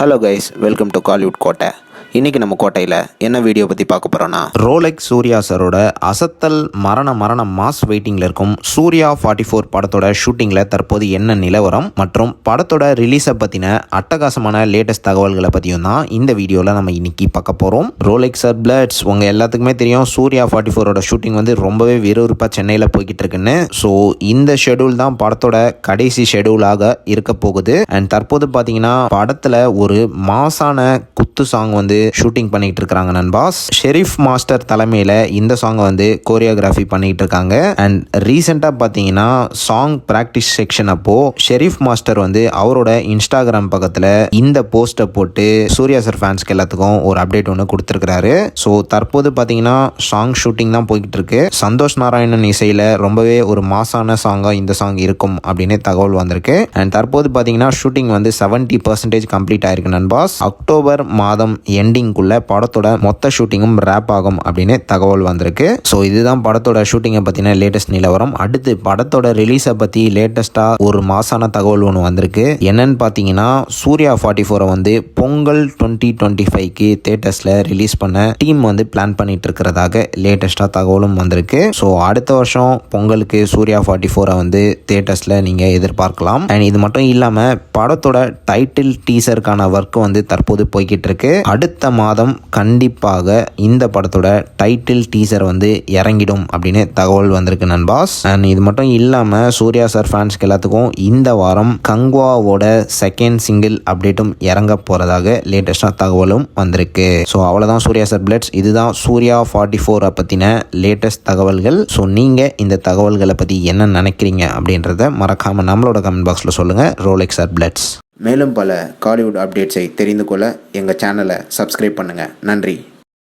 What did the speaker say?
Hello guys, welcome to Kollywood கோட்டை. இன்றைக்கி நம்ம கோட்டையில் என்ன வீடியோ பற்றி பார்க்க போகிறோன்னா, ரோலெக்ஸ் சூர்யா சரோட அசத்தல் மரண மாஸ் வெயிட்டிங்கில் இருக்கும் சூர்யா 44 படத்தோட ஷூட்டிங்கில் தற்போது என்ன நிலவரம் மற்றும் படத்தோட ரிலீஸை பற்றின அட்டகாசமான லேட்டஸ்ட் தகவல்களை பற்றியும் தான் இந்த வீடியோவில் நம்ம இன்னைக்கு பார்க்க போகிறோம். ரோலெக்ஸ் பிளட்ஸ் உங்கள் எல்லாத்துக்குமே தெரியும், சூர்யா 44ஓட ஷூட்டிங் வந்து ரொம்பவே விறுவிறுப்பாக சென்னையில் போய்கிட்டு இருக்குன்னு. ஸோ இந்த ஷெடியூல் தான் படத்தோட கடைசி ஷெடியூலாக இருக்க போகுது. அண்ட் தற்போது பார்த்தீங்கன்னா படத்தில் ஒரு மாசான குத்து சாங் வந்து ஷூட்டிங் பண்ணிட்டு இருக்காங்க நண்பாஸ். ஷெரீஃப் மாஸ்டர் தலைமையில் இந்த சாங்கை வந்து கோரியோகிராஃபி பண்ணிட்டு இருக்காங்க. அண்ட் ரீசெண்டாக பார்த்தீங்கன்னா சாங் ப்ராக்டிஸ் செக்ஷன் அப்போ ஷெரீஃப் மாஸ்டர் வந்து அவரோட இன்ஸ்டாகிராம் பக்கத்தில் இந்த போஸ்ட்டை போட்டு சூர்யா சார் ஃபேன்ஸ்க்கு எல்லாத்துக்கும் ஒரு அப்டேட் ஒன்று கொடுத்துருக்கிறாரு. ஸோ தற்போது பார்த்தீங்கன்னா சாங் ஷூட்டிங் தான் போய்கிட்டு இருக்கு. சந்தோஷ் நாராயணன் இசையில் ரொம்பவே ஒரு மாசான சாங்காக இந்த சாங் இருக்கும் அப்படின்னு தகவல் வந்திருக்கு. அண்ட் தற்போது பார்த்தீங்கன்னா ஷூட்டிங் வந்து 70% கம்ப்ளீட் ஆயிருக்கு நண்பாஸ். அக்டோபர் மாதம் எண்டிங்குள்ள படத்தோட மொத்த ஷூட்டிங்கும் ரேப் ஆகும் அப்படின்னு தகவல் வந்திருக்கு. ஸோ இதுதான் படத்தோட ஷூட்டிங்கை பற்றின லேட்டஸ்ட் நிலவரம். அடுத்து படத்தோட ரிலீஸை பற்றி லேட்டஸ்டாக ஒரு மாசான தகவல் ஒன்று வந்திருக்கு. என்னன்னு பார்த்தீங்கன்னா, சூர்யா 44 வந்து பொங்கல் 2025க்கு தியேட்டர்ஸில் ரிலீஸ் பண்ண டீம் வந்து பிளான் பண்ணிட்டு இருக்கிறதாக லேட்டஸ்டாக தகவலும் வந்திருக்கு. ஸோ அடுத்த வருஷம் பொங்கலுக்கு சூர்யா 44 வந்து தியேட்டர்ஸில் நீங்கள் எதிர்பார்க்கலாம். அண்ட் இது மட்டும் இல்லாமல் படத்தோட டைட்டில் டீசருக்கான ஒர்க் வந்து தற்போது போய்கிட்டு இருக்கு. அடுத்த மாதம் கண்டிப்பாக இந்த படத்தோட டைட்டில் டீசர் வந்து இறங்கிடும் அப்படின்னு தகவல் வந்திருக்கு நண்பாஸ். அண்ட் இது மட்டும் இல்லாமல் சூர்யா சார் ஃபேன்ஸ்க்கு எல்லாத்துக்கும் இந்த வாரம் கங்குவாவோட செகண்ட் சிங்கிள் அப்டேட்டும் இறங்க போகிறதாக லேட்டஸ்டாக தகவலும் வந்திருக்கு. ஸோ அவ்வளோதான் சூர்யா சார் பிளட்ஸ். இதுதான் சூர்யா 44 பற்றின லேட்டஸ்ட் தகவல்கள். ஸோ நீங்கள் இந்த தகவல்களை பற்றி என்ன நினைக்கிறீங்க அப்படின்றத மறக்காமல் நம்மளோட கமெண்ட் பாக்ஸில் சொல்லுங்கள். Rolex sir பிளட்ஸ். மேலும் பல காலிவுட் அப்டேட்ஸை தெரிந்து கொள்ள எங்கள் சேனலை சப்ஸ்கிரைப் பண்ணுங்கள். நன்றி.